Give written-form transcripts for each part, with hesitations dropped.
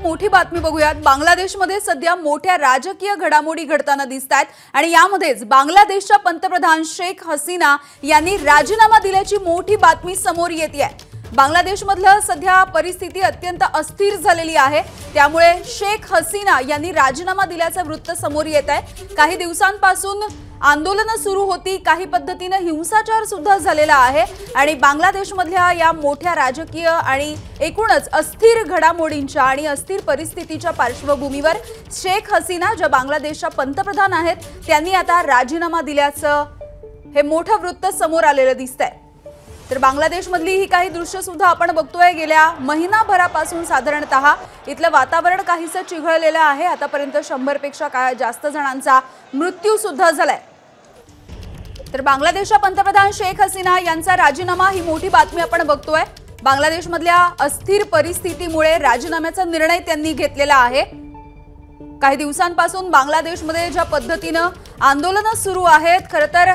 मोठी बातमी बघूयात। बांगलादेशमध्ये सध्या मोठ्या राजकीय घडामोडी घडताना दिसतात आणि यामध्येच बांगलादेशच्या पंतप्रधान शेख हसीना यांनी राजीनामा दिल्याची मोठी बातमी समोर येते आहे। बांगलादेशमधलं सध्या परिस्थिती अत्यंत अस्थिर झालेली आहे, त्यामुळे शेख हसीना यांनी राजीनामा दिल्याचं वृत्त समोर येत आहे। काही दिवसांपासून आंदोलन सुरू होती, काही पद्धतीने हिंसाचार सुद्धा झालेला आहे आणि बांगलादेशमधल्या या मोठ्या राजकीय आणि एकूणच अस्थिर घडामोडींच्या आणि अस्थिर परिस्थितीच्या पार्श्वभूमीवर शेख हसीना ज्या बांगलादेशच्या पंतप्रधान आहेत, त्यांनी आता राजीनामा दिल्याचं हे मोठं वृत्त समोर आलेलं दिसतंय। तर बांगलादेशमधली ही काही दृश्य सुद्धा आपण बघतोय। गेल्या महिनाभरापासून साधारणतः इथलं वातावरण काहीसं चिघळलेलं आहे। आतापर्यंत 100 पेक्षा जास्त जणांचा मृत्यू सुद्धा झालाय। तर बांगलादेशच्या पंतप्रधान शेख हसीना यांचा राजीनामा ही मोठी बातमी आपण बघतोय। बांगलादेशमधल्या अस्थिर परिस्थितीमुळे राजीनाम्याचा निर्णय त्यांनी घेतलेला आहे। काही दिवसांपासून बांगलादेशमध्ये ज्या पद्धतीने आंदोलन सुरू आहेत, खरं तर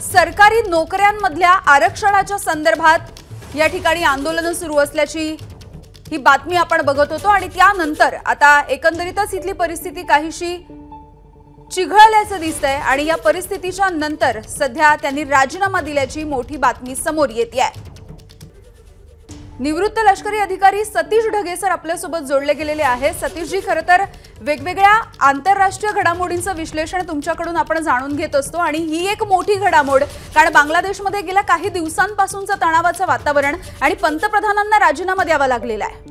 सरकारी नोकऱ्यांमधल्या आरक्षणाच्या संदर्भात या ठिकाणी आंदोलन सुरू असल्याची ही बातमी आपण बघत होतो आणि त्यानंतर आता एकंदरीतच इथली परिस्थिती काहीशी चिघळल्याचं दिसतंय आणि या परिस्थितीच्या नंतर सध्या त्यांनी राजीनामा दिल्याची मोठी बातमी समोर येते आहे। निवृत्त लष्करी अधिकारी सतीश ढगे सर आपल्यासोबत जोडले गेलेले आहेत। सतीशजी, खरं तर वेगवेगळ्या आंतरराष्ट्रीय घडामोडींचं विश्लेषण तुमच्याकडून आपण जाणून घेत असतो आणि ही एक मोठी घडामोड, कारण बांगलादेशमध्ये गेल्या काही दिवसांपासूनचं तणावाचं वातावरण आणि पंतप्रधानांना राजीनामा द्यावा लागलेला आहे।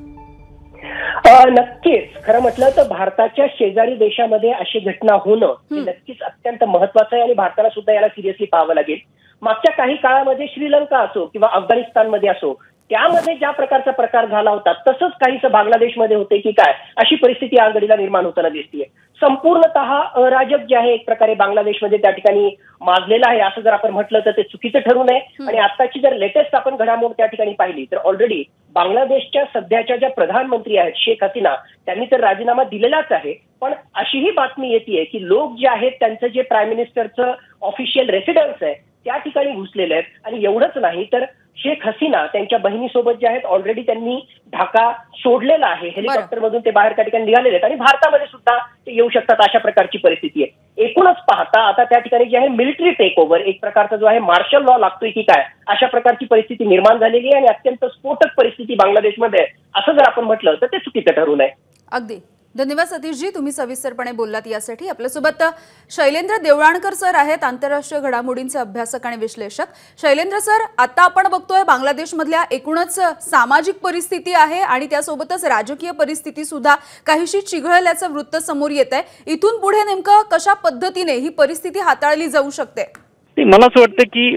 नक्कीच खरं म्हटलं तर भारताच्या शेजारी देशामध्ये अशी घटना होणं हे नक्कीच अत्यंत महत्वाचं आहे आणि भारताला सुद्धा याला सिरियसली पाहावं लागेल। मागच्या काही काळामध्ये श्रीलंका असो किंवा अफगाणिस्तानमध्ये असो, त्यामध्ये ज्या प्रकारचा प्रकार झाला होता तसंच काहीसं बांगलादेशमध्ये होते की काय, अशी परिस्थिती आघाडीला निर्माण होताना दिसतीये। संपूर्णतः अराजक जे आहे एक प्रकारे बांगलादेशमध्ये त्या ठिकाणी माजलेलं आहे, असं जर आपण म्हटलं तर ते चुकीचं ठरू नये। आणि आताची जर लेटेस्ट आपण घडामोड त्या ठिकाणी पाहिली तर ऑलरेडी बांगलादेशच्या सध्याच्या ज्या प्रधानमंत्री आहेत शेख हसीना, त्यांनी तर राजीनामा दिलेलाच आहे, पण अशीही बातमी येते की लोक जे आहेत त्यांचं जे प्राईम मिनिस्टरचं ऑफिशियल रेसिडेन्स आहे त्या ठिकाणी घुसलेले आहेत। आणि एवढंच नाही तर शेख हसीना त्यांच्या बहिणीसोबत जे आहेत ऑलरेडी त्यांनी ढाका सोडलेला आहे, हेलिकॉप्टरमधून ते बाहेर त्या ठिकाणी निघालेले आहेत आणि भारतामध्ये सुद्धा ते येऊ शकतात, अशा प्रकारची परिस्थिती आहे। एकूणच पाहता आता त्या ठिकाणी जे आहे मिलिटरी टेक ओव्हर, एक प्रकारचा जो आहे मार्शल लॉ लागतोय की काय, अशा प्रकारची परिस्थिती निर्माण झालेली आहे आणि अत्यंत स्फोटक परिस्थिती बांगलादेशमध्ये असं जर आपण म्हटलं तर ते चुकीचं ठरू नये। अगदी धन्यवाद सतीशजी, तुम्ही सविस्तरपणे बोललात यासाठी। आपल्यासोबत शैलेंद्र देवळाणकर सर आहेत, आंतरराष्ट्रीय घडामोडींचे अभ्यासक आणि विश्लेषक। शैलेंद्र सर, आता आपण बघतोय बांगलादेशमधल्या एकूणच सामाजिक परिस्थिती आहे आणि त्यासोबतच राजकीय परिस्थिती सुद्धा काहीशी चिघळल्याचं वृत्त समोर येत आहे। इथून पुढे नेमकं कशा पद्धतीने ही परिस्थिती हाताळली जाऊ शकते? मला असं वाटतं की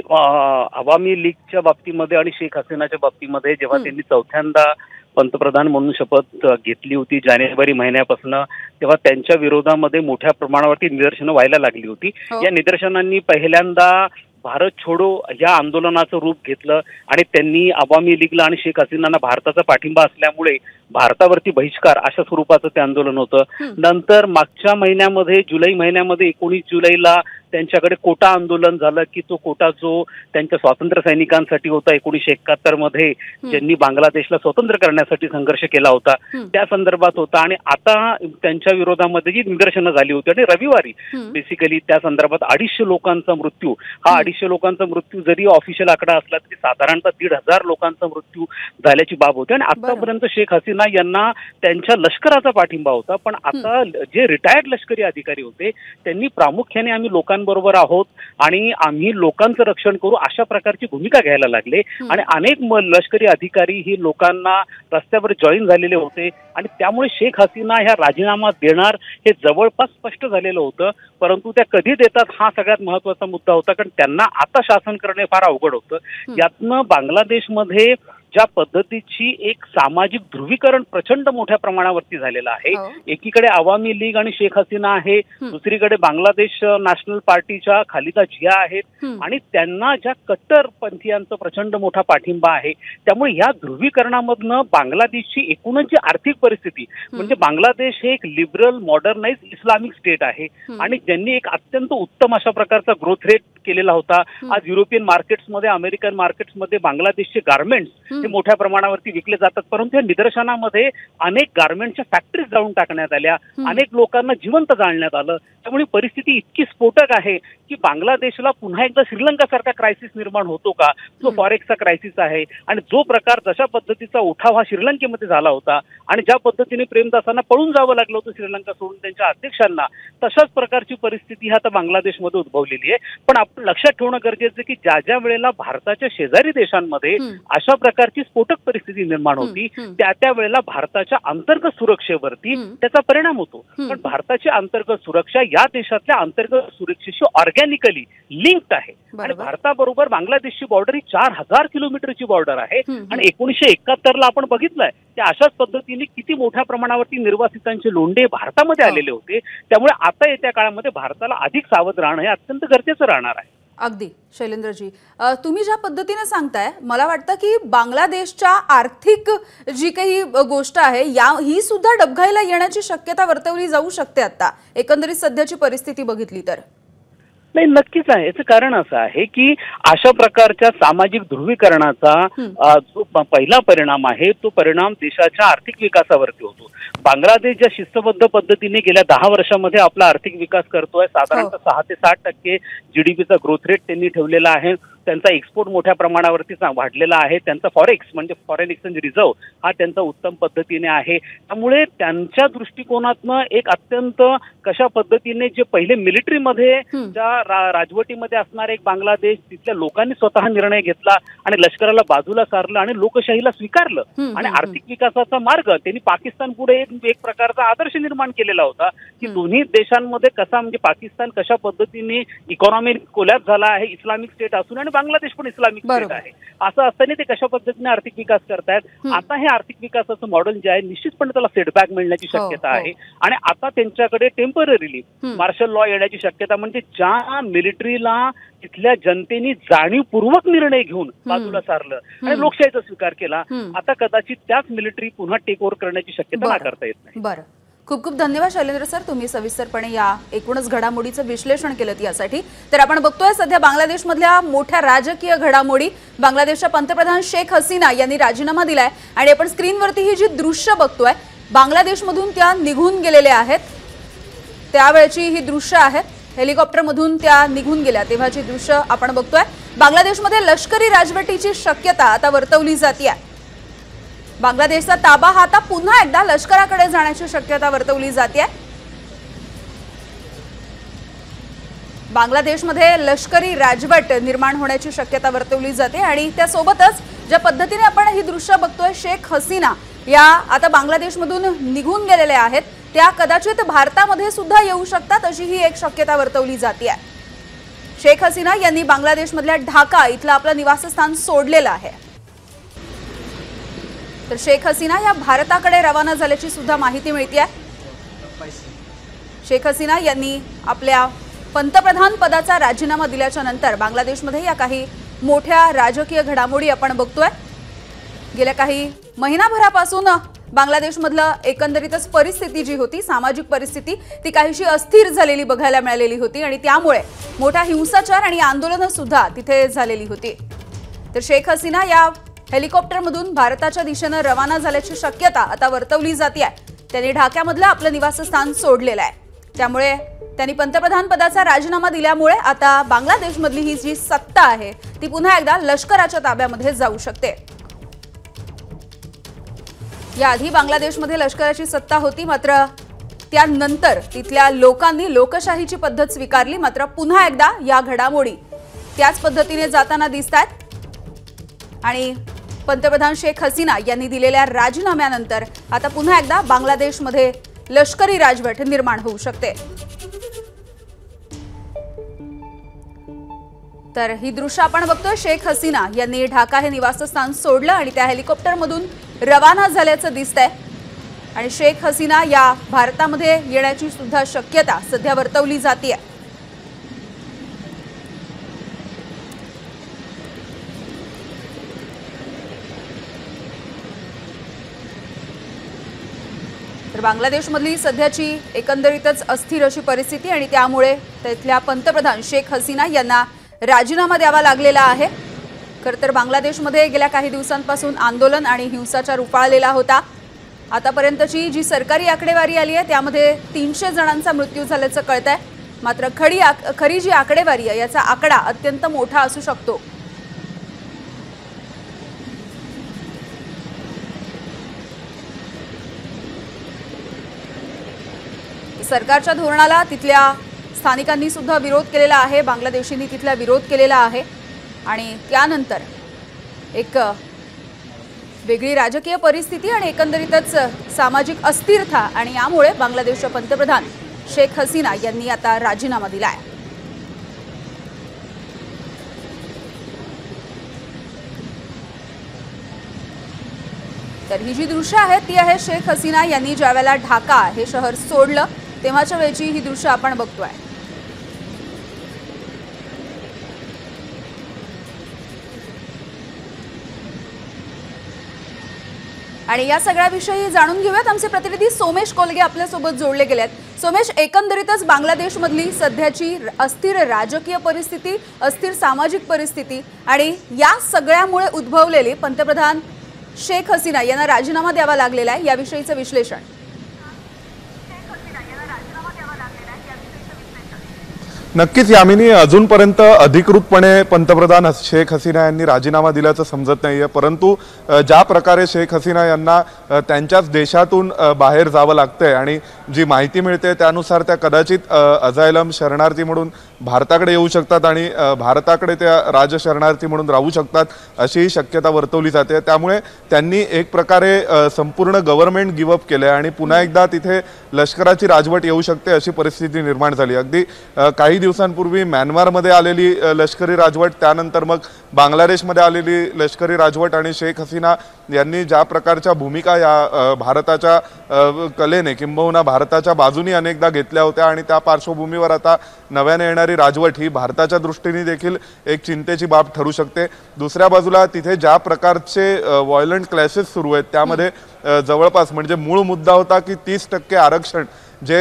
अवामी लीगच्या बाबतीमध्ये आणि शेख हसीनाच्या बाबतीमध्ये जेव्हा त्यांनी चौथ्यांदा पंतप्रधान म्हणून शपथ घेतली होती जानेवारी महिन्यापासून, तेव्हा त्यांच्या विरोधामध्ये मोठ्या प्रमाणावरती निदर्शनं व्हायला लागली होती। या निदर्शनांनी पहिल्यांदा भारत छोडो या आंदोलनाचं रूप घेतलं आणि त्यांनी अवामी लीगला आणि शेख हसीनांना भारताचा पाठिंबा असल्यामुळे भारतावरती बहिष्कार अशा स्वरूपाचं ते आंदोलन होतं। नंतर मागच्या महिन्यामध्ये जुलै महिन्यामध्ये 19 जुलैला त्यांच्याकडे कोटा आंदोलन झालं की तो कोटा जो त्यांच्या स्वातंत्र्य सैनिकांसाठी होता 1971 मध्ये, ज्यांनी बांगलादेशला स्वतंत्र करण्यासाठी संघर्ष केला होता, त्या संदर्भात होता। आणि आता त्यांच्या विरोधामध्ये जी निदर्शनं झाली होती आणि रविवारी बेसिकली त्या संदर्भात 250 लोकांचा मृत्यू, हा 250 लोकांचा मृत्यू जरी ऑफिशियल आकडा असला तरी साधारणतः 1,500 लोकांचा मृत्यू झाल्याची बाब होती। आणि आतापर्यंत शेख हसीना यांना त्यांच्या लष्कराचा पाठिंबा होता, पण आता जे रिटायर्ड लष्करी अधिकारी होते त्यांनी प्रामुख्याने आम्ही लोकांबरोबर आहोत आणि आम्ही लोकांचं रक्षण करू अशा प्रकारची भूमिका घ्यायला लागले आणि अनेक लष्करी अधिकारी ही लोकांना रस्त्यावर जॉईन झालेले होते आणि त्यामुळे शेख हसीना ह्या राजीनामा देणार हे जवळपास स्पष्ट झालेलं होतं। परंतु त्या कधी देतात हा सगळ्यात महत्वाचा मुद्दा होता, कारण त्यांना आता शासन करणे फार अवघड होतं। यातनं बांगलादेशमध्ये ज्या पद्धतीची एक सामाजिक ध्रुवीकरण प्रचंड मोठ्या प्रमाणावरती झालेलं आहे, एकीकडे अवामी लीग आणि शेख हसीना आहे, दुसरीकडे बांगलादेश नॅशनल पार्टीच्या खालिदा जिया आहेत आणि त्यांना ज्या कट्टरपंथीयांचा प्रचंड मोठा पाठिंबा आहे। त्यामुळे या ध्रुवीकरणामधनं बांगलादेशची एकूणच जी आर्थिक परिस्थिती, म्हणजे बांगलादेश हे एक लिबरल मॉडर्नाइज इस्लामिक स्टेट आहे आणि ज्यांनी एक अत्यंत उत्तम अशा प्रकारचा ग्रोथ रेट केलेला होता। आज युरोपियन मार्केट्समध्ये, अमेरिकन मार्केट्समध्ये बांगलादेशचे गार्मेंट्स हे मोठ्या प्रमाणावरती विकले जातात. परंतु या निदर्शनामध्ये अनेक गारमेंटच्या फॅक्टरीज जाळून टाकण्यात आल्या, अनेक लोकांना जिवंत जाळण्यात आलं. त्यामुळे परिस्थिती इतकी स्फोटक आहे की बांगलादेशला पुन्हा एकदा श्रीलंकासारखा क्रायसिस निर्माण होतो का, जो फॉरेक्सचा क्रायसिस आहे. आणि जो प्रकार जशा पद्धतीचा उठाव हा श्रीलंकेमध्ये झाला होता आणि ज्या पद्धतीने प्रेमदासांना पळून जावं लागलं होतं श्रीलंका सोडून त्यांच्या अध्यक्षांना, तशाच प्रकारची परिस्थिती आता बांगलादेशमध्ये उद्भवलेली आहे. पण आपण लक्षात ठेवणं गरजेचं आहे की ज्या ज्या वेळेला भारताच्या शेजारी देशांमध्ये अशा प्रकारची स्फोटक परिस्थिती निर्माण होती, त्या वेळेला भारताच्या अंतर्गत सुरक्षेवरती त्याचा परिणाम होतो. पण भारताची अंतर्गत सुरक्षा या देशातल्या अंतर्गत सुरक्षेशी ऑर्गॅनिकली लिंक्ड आहे. आणि भारताबरोबर बांगलादेशची बॉर्डर ही 4000 किलोमीटरची बॉर्डर आहे. आणि 1971ला आपण बघितलंय की अशाच पद्धतीने किती मोठ्या प्रमाणावरती निर्वासितांचे लोंढे भारतामध्ये आलेले होते. त्यामुळे आता येत्या काळामध्ये भारताला अधिक सावध राहणं हे अत्यंत गरजेचं राहणार आहे. अगदी शैलेंद्रजी, तुम्ही ज्या पद्धतीने सांगताय, मला वाटतं की बांगलादेशच्या आर्थिक जी काही गोष्ट आहे ही सुद्धा डबघाईला येण्याची शक्यता वर्तवली जाऊ शकते आता एकंदरीत सध्याची परिस्थिती बघितली तर. नाही, नक्कीच आहे. याचं कारण असं आहे की अशा प्रकारच्या सामाजिक ध्रुवीकरणाचा जो पहिला परिणाम आहे तो परिणाम देशाच्या आर्थिक विकासावरती होतो. बांगलादेश ज्या शिस्तबद्ध पद्धतीने गेल्या 10 वर्षामध्ये आपला आर्थिक विकास करतोय, साधारणतः 6 ते 7% GDPचा ग्रोथ रेट त्यांनी ठेवलेला आहे. त्यांचा एक्सपोर्ट मोठ्या प्रमाणावरती वाढलेला आहे. त्यांचा फॉरेक्स म्हणजे फॉरेन एक्सचेंज रिझर्व हा त्यांचा उत्तम पद्धतीने आहे. त्यामुळे त्यांच्या दृष्टिकोनातनं एक अत्यंत कशा पद्धतीने जे पहिले मिलिटरीमध्ये ज्या राजवटीमध्ये असणार एक बांगलादेश, तिथल्या लोकांनी स्वतः निर्णय घेतला आणि लष्कराला बाजूला सारलं आणि लोकशाहीला स्वीकारलं आणि आर्थिक विकासाचा मार्ग त्यांनी पाकिस्तान पुढे एक प्रकारचा आदर्श निर्माण केलेला होता की दोन्ही देशांमध्ये कसा म्हणजे पाकिस्तान कशा पद्धतीने इकॉनॉमिक कोलॅप्स झाला आहे, इस्लामिक स्टेट असून आणि बांगलादेश पण इस्लामिक स्टेट आहे, असं असताना ते कशा पद्धतीने आर्थिक विकास करतायत. आता हे आर्थिक विकासाचं मॉडेल जे आहे निश्चितपणे त्याला सेटबॅक मिळण्याची शक्यता आहे. आणि आता त्यांच्याकडे टेम्पररीली मार्शल लॉ येण्याची शक्यता, म्हणजे ज्या मिलिटरीला तिथल्या जनतेने जाणीवपूर्वक निर्णय घेऊन बाजूला सारलं आणि लोकशाहीचा स्वीकार केला, आता कदाचित त्याच मिलिटरी पुन्हा टेक ओव्हर करण्याची शक्यता नाकारता येत नाही. बरं, खूप खूप धन्यवाद शैलेंद्र सर, तुम्ही सविस्तरपणे या एकूणच घडामोडीचं विश्लेषण केलं यासाठी. तर आपण बघतोय सध्या बांगलादेशमधल्या मोठ्या राजकीय घडामोडी. बांगलादेशच्या पंतप्रधान शेख हसीना यांनी राजीनामा दिलाय आणि आपण स्क्रीनवरती ही जी दृश्य बघतोय बांगलादेशमधून त्या निघून गेलेल्या आहेत, त्यावेळची ही दृश्य आहेत. हेलिकॉप्टरमधून त्या निघून गेल्या तेव्हाची दृश्य आपण बघतोय. बांगलादेशमध्ये लष्करी राजवटीची शक्यता आता वर्तवली जाते. बांगलादेशचा ताबा हा आता पुन्हा एकदा लष्कराकडे जाण्याची शक्यता वर्तवली जाते. बांगलादेशमध्ये लष्करी राजवट निर्माण होण्याची शक्यता वर्तवली जाते आणि त्यासोबतच ज्या पद्धतीने आपण ही दृश्य बघतोय, शेख हसीना या आता बांगलादेशमधून निघून गेलेल्या आहेत, त्या कदाचित भारतामध्ये सुद्धा येऊ शकतात अशी ही एक शक्यता वर्तवली जाते. शेख हसीना यांनी बांगलादेशमधल्या ढाका इथलं आपलं निवासस्थान सोडलेलं आहे. तर शेख हसीना या भारताकडे रवाना झाल्याची सुद्धा माहिती मिळते. शेख हसीना यांनी आपल्या पंतप्रधान पदाचा राजीनामा दिल्याच्या नंतर बांगलादेशमध्ये या काही मोठ्या राजकीय घडामोडी आपण बघतोय. गेल्या काही महिनाभरापासून बांगलादेशमधलं एकंदरीतच परिस्थिती जी होती, सामाजिक परिस्थिती, ती काहीशी अस्थिर झालेली बघायला मिळालेली होती आणि त्यामुळे मोठा हिंसाचार आणि आंदोलनं सुद्धा तिथे झालेली होती. तर शेख हसीना या हेलिकॉप्टरमधून भारताच्या दिशेने रवाना झाल्याची शक्यता आता वर्तवली जाते. त्यांनी ढाक्यामधलं आपलं निवासस्थान सोडलेलं आहे. त्यामुळे त्यांनी पंतप्रधान पदाचा राजीनामा दिल्यामुळे आता बांगलादेशमधली ही जी सत्ता आहे ती पुन्हा एकदा लष्कराच्या ताब्यामध्ये जाऊ शकते. याआधी बांगलादेशमध्ये लष्कराची सत्ता होती, मात्र त्यानंतर तिथल्या लोकांनी लोकशाहीची पद्धत स्वीकारली. मात्र पुन्हा एकदा या घडामोडी त्याच पद्धतीने जाताना दिसतात आणि पंतप्रधान शेख हसीना यांनी दिलेल्या राजीनाम्यानंतर आता पुन्हा एकदा बांगलादेशमध्ये लष्करी राजवट निर्माण होऊ शकते. तर ही दृश्य आपण बघतोय. शेख हसीना यांनी ढाका हे निवासस्थान सोडलं आणि त्या हेलिकॉप्टरमधून रवाना झाल्याचं दिसतंय आणि शेख हसीना या भारतामध्ये येण्याची सुद्धा शक्यता सध्या वर्तवली जाते. तर बांगलादेशमधली सध्याची एकंदरीतच अस्थिर अशी परिस्थिती आणि त्यामुळे तिथल्या पंतप्रधान शेख हसीना यांना राजीनामा द्यावा लागलेला आहे. खरं तर बांगलादेशमध्ये गेल्या काही दिवसांपासून आंदोलन आणि हिंसाचार उफाळलेला होता। आतापर्यंतची जी सरकारी आकडेवारी आली आहे त्यामध्ये 300 जणांचा मृत्यू झाल्याचं कळतंय। मात्र खरी जी आकडेवारी आहे याचा आकडा अत्यंत मोठा असू शकतो। सरकारच्या धोरणाला तिथल्या स्थानिकांनी सुद्धा विरोध केलेला आहे, बांगलादेशींनी तिथला विरोध केलेला आहे आणि त्यानंतर एक वेगळी राजकीय परिस्थिती आणि एकंदरीतच सामाजिक अस्थिरता आणि यामुळे बांगलादेशचे पंतप्रधान शेख हसीना यांनी आता राजीनामा दिलाय। तर ही जी दृश्य आहेत ती आहे शेख हसीना यांनी ज्यावेळेला ढाका हे शहर सोडलं तेव्हाच्या वेळची ही दृश्य आपण बघतोय। आणि या सगळ्याविषयी जाणून घेऊयात, आमचे प्रतिनिधी सोमेश कोलगे आपल्या सोबत जोडले गेलेत। सोमेश, एकंदरीतच बांगलादेशमधली सध्याची अस्थिर राजकीय परिस्थिती, अस्थिर सामाजिक परिस्थिती आणि या सगळ्यामुळे उद्भवलेली पंतप्रधान शेख हसीना यांना राजीनामा द्यावा लागलेला आहे याविषयीचं विश्लेषण। नक्कीच यामिनी, अजूनपर्यंत अधिकृतपणे पंतप्रधान शेख हसीना यांनी राजीनामा दिल्याचं समजत नाहीये, परंतु ज्या प्रकारे शेख हसीना यांना त्यांच्याच देशातून बाहेर जावं लागतंय आणि जी माहिती मिळते त्यानुसार त्या कदाचित अझायलम शरणार्थी म्हणून भारताकडे येऊ शकतात आणि भारताकडे त्या राजशरणार्थी म्हणून राहू शकतात अशी शक्यता वर्तवली जाते। त्यामुळे त्यांनी एक प्रकारे संपूर्ण गव्हर्नमेंट गिव्ह अप केले आणि पुन्हा एकदा तिथे लष्कराची राजवट येऊ शकते अशी परिस्थिती निर्माण झाली। अगदी काही दिवसांपूर्वी म्यानमारमध्ये आलेली लष्करी राजवट, त्यानंतर मग बांगलादेशमध्ये आलेली लष्करी राजवट आणि शेख हसीना यांनी ज्या प्रकारच्या भूमिका या भारताच्या कलेने किंबहुना भारताच्या बाजूनी अनेकदा घेतल्या होत्या आणि त्या पार्श्वभूमीवर आता नव्याने येणारी राजवट ही भारताच्या दृष्टीने देखील एक चिंतेची बाब ठरू शकते। दुसऱ्या बाजूला तिथे ज्या प्रकारचे व्हायलंट क्लॅशेस सुरू आहेत त्यामध्ये जवळपास म्हणजे मूळ मुद्दा होता की 30% आरक्षण जे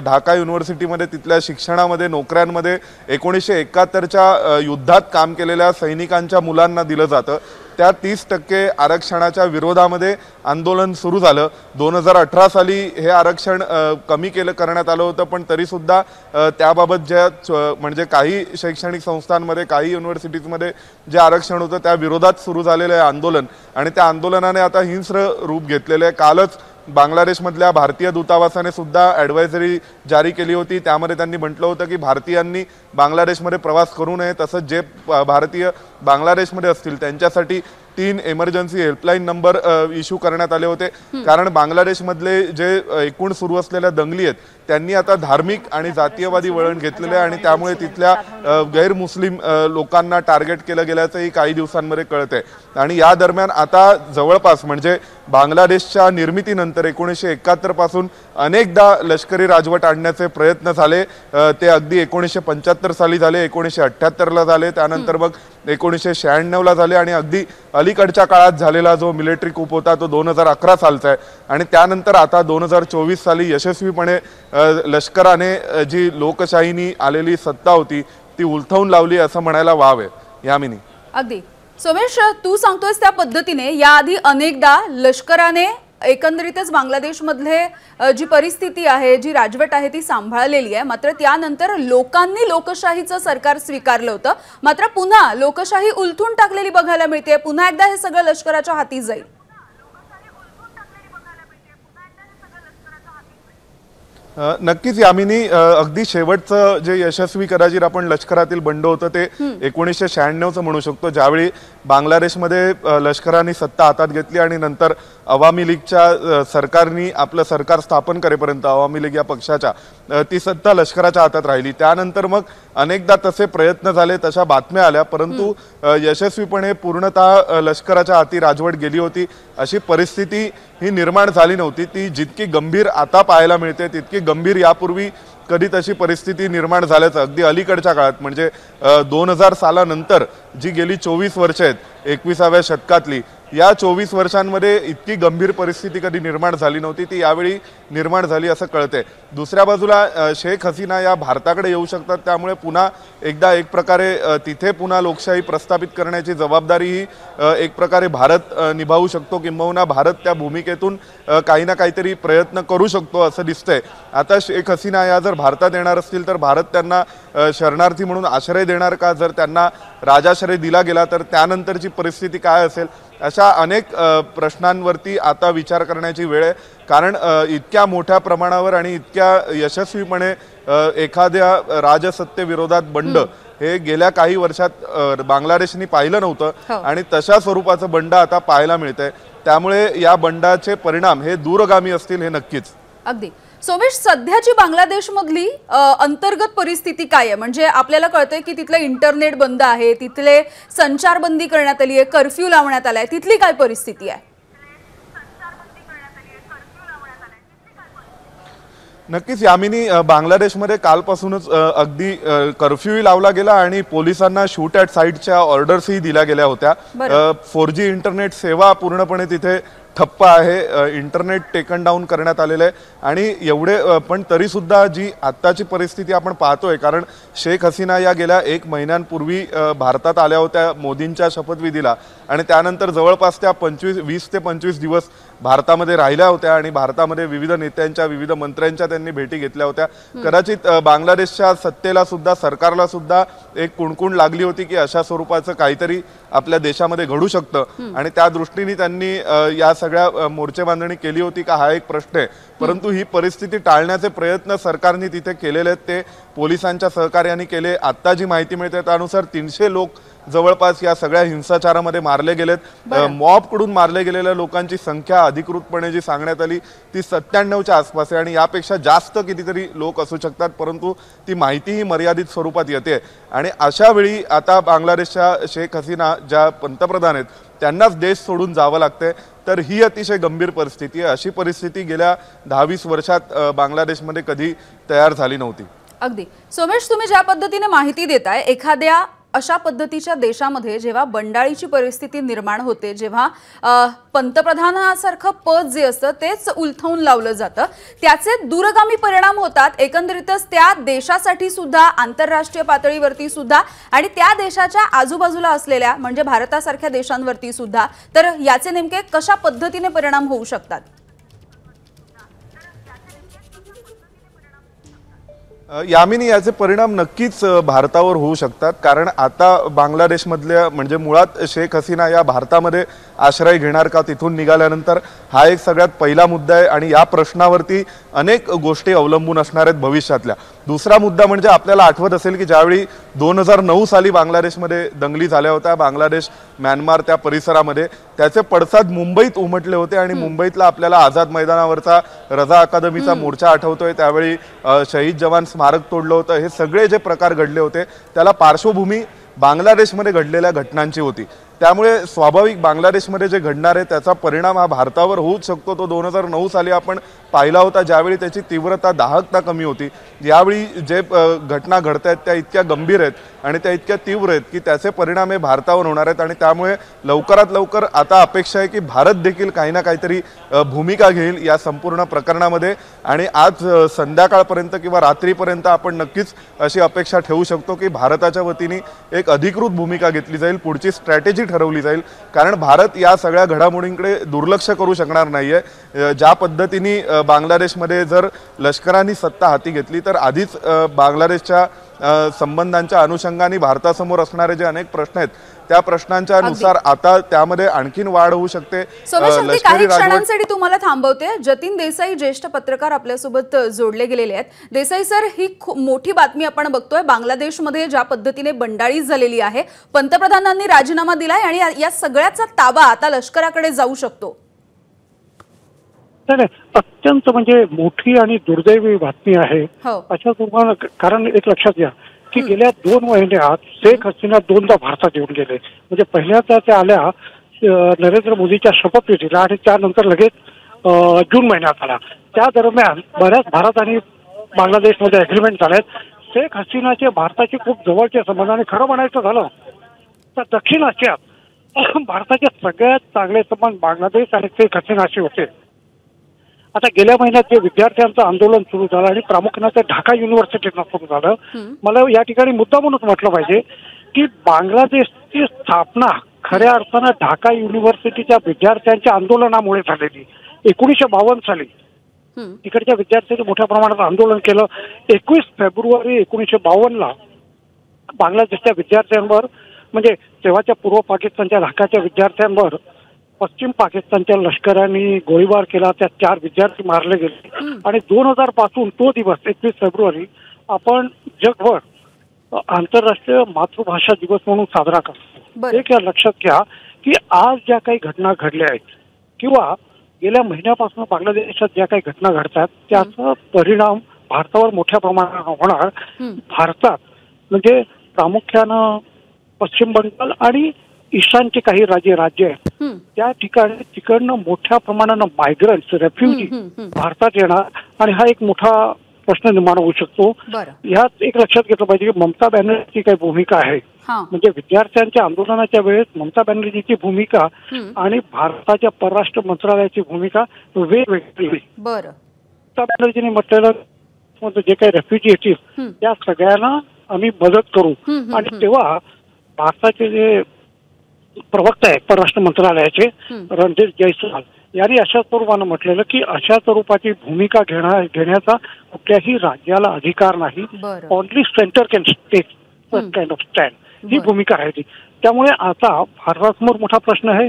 ढाका युनिव्हर्सिटीमध्ये तिथल्या शिक्षणामध्ये नोकऱ्यांमध्ये 1971च्या युद्धात काम केलेल्या सैनिकांच्या मुलांना दिलं जातं, त्या 30% आरक्षणाच्या विरोधामध्ये आंदोलन सुरू झालं। 2018 साली हे आरक्षण कमी करण्यात आलं होतं, पण तरीसुद्धा त्याबाबत ज्या म्हणजे काही शैक्षणिक संस्थांमध्ये काही युनिव्हर्सिटीजमध्ये जे आरक्षण होतं त्या विरोधात सुरू झालेलं आहे आंदोलन आणि त्या आंदोलनाने आता हिंस्र रूप घेतलेलं आहे। कालच बांगलादेशमधल्या भारतीय दूतावासाने सुद्धा ॲडवायझरी जारी केली होती, त्यामध्ये त्यांनी म्हटलं होतं की भारतीयांनी बांगलादेशमध्ये प्रवास करू नये, तसंच जे भारतीय बांगलादेशमध्ये असतील त्यांच्यासाठी 3 इमर्जन्सी हेल्पलाईन नंबर इश्यू करण्यात आले होते। कारण बांगलादेशमधले जे एकूण सुरू असलेल्या दंगली आहेत त्यांनी आता धार्मिक आणि जातीयवादी वळण घेतलेले आहे आणि त्यामुळे तिथल्या गैरमुस्लिम लोकांना टार्गेट केलं गेल्याचंही काही दिवसांमध्ये कळतंय। आणि या दरम्यान आता जवळपास म्हणजे बांगलादेशच्या निर्मितीनंतर 1971 पासून अनेकदा लष्करी राजवट आणण्याचे प्रयत्न झाले, ते अगदी 1975 साली झाले, 1978ला झाले, त्यानंतर मग 1996ला झाले आणि अगदी अलीकडच्या काळात झालेला जो मिलिटरी कूप होता तो 2011 सालचा आहे आणि त्यानंतर आता 2024 साली यशस्वीपणे लष्कराने जी लोकशाहीनी आलेली सत्ता होती ती उलथवून लावली असं म्हणायला वाव आहे। यामिनी, अगदी सोमेश, तू सांगतोयस त्या पद्धतीने याआधी अनेकदा लष्कराने एकंदरीतच बांगलादेशमधले जी परिस्थिती आहे, जी राजवट आहे ती सांभाळलेली आहे, मात्र त्यानंतर लोकांनी लोकशाहीचं सरकार स्वीकारलं होतं, मात्र पुन्हा लोकशाही उलथून टाकलेली बघायला मिळते। पुन्हा एकदा हे सगळं लष्कराच्या हाती जाईल। नक्कीच यामिनी, अगदी शेवटचं जे यशस्वी कराजीर आपण लष्करातील बंड होतं ते 1996चं म्हणू शकतो, ज्यावेळी बांगलादेशमध्ये लष्कराने सत्ता हातात घेतली आणि नंतर अवामी लीगच्या सरकारने आपलं सरकार स्थापन करेपर्यंत अवामी लीग या पक्षाच्या ती सत्ता लष्कराच्या हातात राहिली। त्यानंतर मग अनेकदा तसे प्रयत्न झाले, तशा बातम्या आल्या, परंतु यशस्वीपणे पूर्णतः लष्कराच्या हाती राजवट गेली होती अशी परिस्थिती ही निर्माण झाली नव्हती। ती जितकी गंभीर आता पाहायला मिळते तितकी गंभीर यापूर्वी कधी तशी परिस्थिती निर्माण झाल्याचं अगदी अलीकडच्या काळात म्हणजे 2000 सालानंतर जी गेली 24 वर्ष आहेत 21व्या शतकातली या 24 वर्षांमध्ये इतकी गंभीर परिस्थिती कधी निर्माण झाली नव्हती, ती यावेळी निर्माण झाली असं कळते। दुसऱ्या बाजूला शेख हसीना या भारताकडे येऊ शकतात, त्यामुळे पुन्हा एकदा एक प्रकारे तिथे पुन्हा लोकशाही प्रस्थापित करण्याची जबाबदारी ही एक प्रकारे भारत निभावू शकतो, किंबहुना भारत त्या भूमिकेतून काही ना काहीतरी प्रयत्न करू शकतो असं दिसतंय। आता शेख हसीना या जर भारतात येणार असतील तर भारत त्यांना शरणार्थी म्हणून आश्रय देणार का? जर त्यांना राजाश्रय दिला गेला तर त्यानंतरची परिस्थिती काय असेल? अशा अनेक प्रश्नांवरती आता विचार करण्याची वेळ आहे, कारण इतक्या मोठ्या प्रमाणावर आणि इतक्या यशस्वीपणे एखाद्या राजसत्तेविरोधात बंड हे गेल्या काही वर्षात बांगलादेशनी पाहिलं नव्हतं आणि तशा स्वरूपाचं बंड आता पाहायला मिळतंय। त्यामुळे या बंडाचे परिणाम हे दूरगामी असतील हे नक्कीच। अगदी सोमेश, सध्याची बांगलादेशमधली अंतर्गत परिस्थिती काय आहे? म्हणजे आपल्याला कळतंय की तिथलं इंटरनेट बंद आहे, तिथले संचारबंदी करण्यात आली आहे, कर्फ्यू लावण्यात आलाय, तिथली काय परिस्थिती आहे? नक्कीच यामिनी, बांगलादेशमध्ये कालपासूनच अगदी कर्फ्यूही लावला गेला आणि पोलिसांना शूट ॲट साईटच्या ऑर्डर्सही दिल्या गेल्या होत्या। 4G इंटरनेट सेवा पूर्णपणे तिथे ठप्प आहे, इंटरनेट टेकन डाऊन करण्यात आलेलं आहे आणि एवढे पण तरीसुद्धा जी आत्ताची परिस्थिती आपण पाहतोय, कारण शेख हसीना या गेल्या 1 महिन्यांपूर्वी भारतात आल्या होत्या मोदींच्या शपथविधीला आणि त्यानंतर जवळपास त्या 20 ते 25 दिवस भारतामध्ये राहिल्या होत्या आणि भारतामध्ये विविध नेत्यांच्या विविध मंत्र्यांच्या त्यांनी भेटी घेतल्या होत्या। कदाचित बांगलादेशच्या सत्तेला सुद्धा, सरकारला सुद्धा एक कुणकुण लागली होती की अशा स्वरूपाचं काहीतरी आपल्या देशामध्ये घडू शकतं आणि त्या दृष्टीने त्यांनी या सगळ्या मोर्चे बांधणी केली होती का हा एक प्रश्न आहे। परंतु ही परिस्थिती टाळण्याचे प्रयत्न सरकारने तिथे केलेले आहेत, ते पोलिसांच्या सहकार्याने केले। आता जी माहिती मिळते त्यानुसार 300 लोक जवळपास या सगळ्या हिंसाचारामध्ये मारले गेलेत। मॉबकडून मारले गेलेल्या लोकांची संख्या अधिकृतपणे जी सांगण्यात आली ती 97च्या आसपास आहे आणि यापेक्षा जास्त कितीतरी लोक असू शकतात, परंतु ती माहितीही मर्यादित स्वरूपात येते आणि अशा वेळी आता बांगलादेशच्या शेख हसीना ज्या पंतप्रधान आहेत त्यांनाच देश सोडून जावं लागतंय, तर ही अतिशय गंभीर परिस्थिती आहे। अशी परिस्थिती गेल्या 10-20 वर्षात बांगलादेशमध्ये कधी तयार झाली नव्हती। अगदी सोमेश, तुम्ही ज्या पद्धतीने माहिती देताय, एखाद्या अशा पद्धतीच्या देशामध्ये जेव्हा बंडाळीची परिस्थिती निर्माण होते, जेव्हा पंतप्रधानासारखं पद जे असतं तेच उलथवून लावलं जातं, त्याचे दूरगामी परिणाम होतात एकंदरीतच त्या देशासाठी सुद्धा, आंतरराष्ट्रीय पातळीवरती सुद्धा आणि त्या देशाच्या आजूबाजूला असलेल्या म्हणजे भारतासारख्या देशांवरती सुद्धा। तर याचे नेमके कशा पद्धतीने परिणाम होऊ शकतात? यामिनी, याचे परिणाम नक्कीच भारतावर होऊ शकतात, कारण आता बांगलादेशमधल्या म्हणजे मुळात शेख हसीना या भारतामध्ये आश्रय घेणार का तिथून निघाल्यानंतर हा एक सगळ्यात पहिला मुद्दा आहे आणि या प्रश्नावरती अनेक गोष्टी अवलंबून असणार आहेत भविष्यातल्या। दुसरा मुद्दा म्हणजे आपल्याला आठवत असेल की ज्यावेळी 2009 साली बांगलादेशमध्ये दंगली झाल्या होत्या, बांगलादेश म्यानमार त्या परिसरामध्ये, त्याचे पडसाद मुंबईत उमटले होते आणि मुंबईतला आपल्याला आझाद मैदानावरचा रजा अकादमीचा मोर्चा आठवतोय, त्यावेळी शहीद जवान स्मारक तोडलं होतं। हे सगळे जे प्रकार घडले होते त्याला पार्श्वभूमी बांगलादेशमध्ये घडलेल्या घटनांची होती, त्यामुळे स्वाभाविक बांगलादेशमध्ये जे घडणार आहे त्याचा परिणाम हा भारतावर होऊच शकतो। तो 2009 साली आपण पाहिला होता, ज्यावेळी त्याची तीव्रता, दाहकता कमी होती। यावेळी जे घटना घडत आहेत त्या इतक्या गंभीर आहेत आणि त्या इतक्या तीव्र आहेत की त्याचे परिणाम हे भारतावर होणार आहेत आणि त्यामुळे लवकरात लवकर आता अपेक्षा आहे की भारत देखील काही ना काहीतरी भूमिका घेईल या संपूर्ण प्रकरणामध्ये आणि आज संध्याकाळपर्यंत किंवा रात्रीपर्यंत आपण नक्कीच अशी अपेक्षा ठेवू शकतो की भारताच्या वतीने एक अधिकृत भूमिका घेतली जाईल, पुढची स्ट्रॅटेजी ठरवली जाईल, कारण भारत या सगळ्या घडामोडींकडे दुर्लक्ष करू शकणार नाहीये। ज्या पद्धतीने बांगलादेशमध्ये जर लष्कराने सत्ता हाती घेतली तर आधीच बांगलादेशच्या संबंधांच्या अनुषंगाने भारतासमोर असणारे जे अनेक प्रश्न आहेत त्या प्रश्नांच्या नुसार आता त्यामध्ये आणखीन वाढ होऊ शकते। काही क्षणांसाठी तुम्हाला थांबवते। जतीन देसाई ज्येष्ठ पत्रकार आपल्यासोबत जोडले गेलेले आहेत। देसाई सर, ही खूप मोठी बातमी आपण बघतोय, बांगलादेशमध्ये ज्या पद्धतीने बंडाळी झालेली आहे, पंतप्रधानांनी राजीनामा दिलाय आणि या सगळ्याचा ताबा आता लष्कराकडे जाऊ शकतो। अत्यंत म्हणजे मोठी आणि दुर्दैवी बातमी आहे अशा तुम्हाला, कारण एक लक्षात घ्या की गेल्या 2 महिन्यात शेख हसीना 2दा भारतात येऊन गेले। म्हणजे पहिल्यांदा त्या आल्या नरेंद्र मोदीच्या शपथविधीला आणि त्यानंतर लगेच जून महिन्यात आला। त्या दरम्यान बऱ्याच भारत आणि बांगलादेशमध्ये अग्रीमेंट झालेत। शेख हसीनाचे भारताचे खूप जवळचे संबंध आणि खरं म्हणायचं झालं तर दक्षिण आशियात भारताचे सगळ्यात चांगले संबंध बांगलादेश आणि शेख हसीनाशी होते. आता गेल्या महिन्यात जे विद्यार्थ्यांचं आंदोलन सुरू झालं आणि प्रामुख्याने ते ढाका युनिव्हर्सिटीनं सुरू झालं, मला या ठिकाणी मुद्दा म्हणून म्हटलं पाहिजे की बांगलादेशची स्थापना खऱ्या अर्थानं ढाका युनिव्हर्सिटीच्या विद्यार्थ्यांच्या आंदोलनामुळे झालेली. 1952 साली तिकडच्या विद्यार्थ्यांनी मोठ्या प्रमाणात आंदोलन केलं. 21 फेब्रुवारी 1952 बांगलादेशच्या विद्यार्थ्यांवर, म्हणजे तेव्हाच्या पूर्व पाकिस्तानच्या ढाकाच्या विद्यार्थ्यांवर पश्चिम पाकिस्तानच्या लष्कराने गोळीबार केला. त्यात 4 विद्यार्थी मारले गेले आणि 2000 पासून तो दिवस 21 फेब्रुवारी आपण जगभर आंतरराष्ट्रीय मातृभाषा दिवस म्हणून साजरा करतो. एक लक्षात घ्या की आज ज्या काही घटना घडल्या आहेत किंवा गेल्या महिन्यापासून बांगलादेशात ज्या काही घटना घडतात त्याचा परिणाम भारतावर मोठ्या प्रमाणात होणार. भारतात म्हणजे प्रामुख्यानं पश्चिम बंगाल आणि ईशानचे काही राज्य आहेत त्या ठिकाणी तिकडनं मोठ्या प्रमाणानं मायग्रंट्स रेफ्युजी भारतात येणार आणि हा एक मोठा प्रश्न निर्माण होऊ शकतो. यात एक लक्षात घेतलं पाहिजे की ममता बॅनर्जीची काही भूमिका आहे, म्हणजे विद्यार्थ्यांच्या आंदोलनाच्या वेळेस ममता बॅनर्जीची भूमिका आणि भारताच्या परराष्ट्र मंत्रालयाची भूमिका वेगवेगळी. ममता बॅनर्जीने म्हटलेलं जे काही रेफ्युजी येतील त्या सगळ्यांना आम्ही मदत करू आणि तेव्हा भारताचे जे प्रवक्ता आहेत परराष्ट्र मंत्रालयाचे रणधीर जयस्वाल यांनी अशा स्वरूपानं म्हटलेलं की अशा स्वरूपाची भूमिका घेण्याचा कुठल्याही राज्याला अधिकार नाही. Only centre can take kind of stand, ही भूमिका राहिली. त्यामुळे आता भारतासमोर मोठा प्रश्न आहे,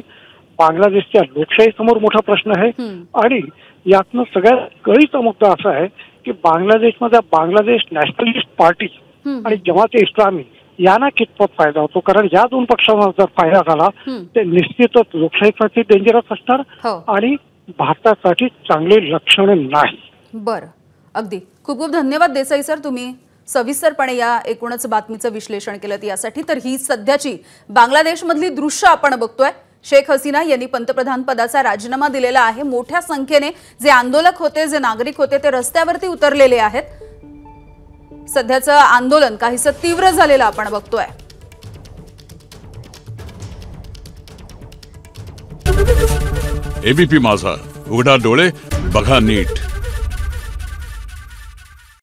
बांगलादेशच्या लोकशाहीसमोर मोठा प्रश्न आहे आणि यातनं सगळ्यात कळीचा मुद्दा असा आहे की बांगलादेशमध्ये बांगलादेश नॅशनलिस्ट पार्टी आणि जमाते इस्लामी यांना कितपत फायदा होतो. कारण या 2 पक्षांना जर फायदा झाला ते निश्चितच लोकशाहीसाठी डेंजरस असणार आणि भारतासाठी चांगले लक्षण नाही. बरं, अगदी खूप खूप धन्यवाद देसाई सर, तुम्ही सविस्तरपणे या एकूणच बातमीचं विश्लेषण केलं यासाठी. तर ही सध्याची बांगलादेशमधली दृश्य आपण बघतोय. शेख हसीना यांनी पंतप्रधान पदाचा राजीनामा दिलेला आहे. मोठ्या संख्येने जे आंदोलक होते, जे नागरिक होते ते रस्त्यावरती उतरलेले आहेत. सध्याचं आंदोलन काहीसं तीव्र झालेलं आपण बघतोय. एबीपी माझा, उघडा डोळे बघा नीट.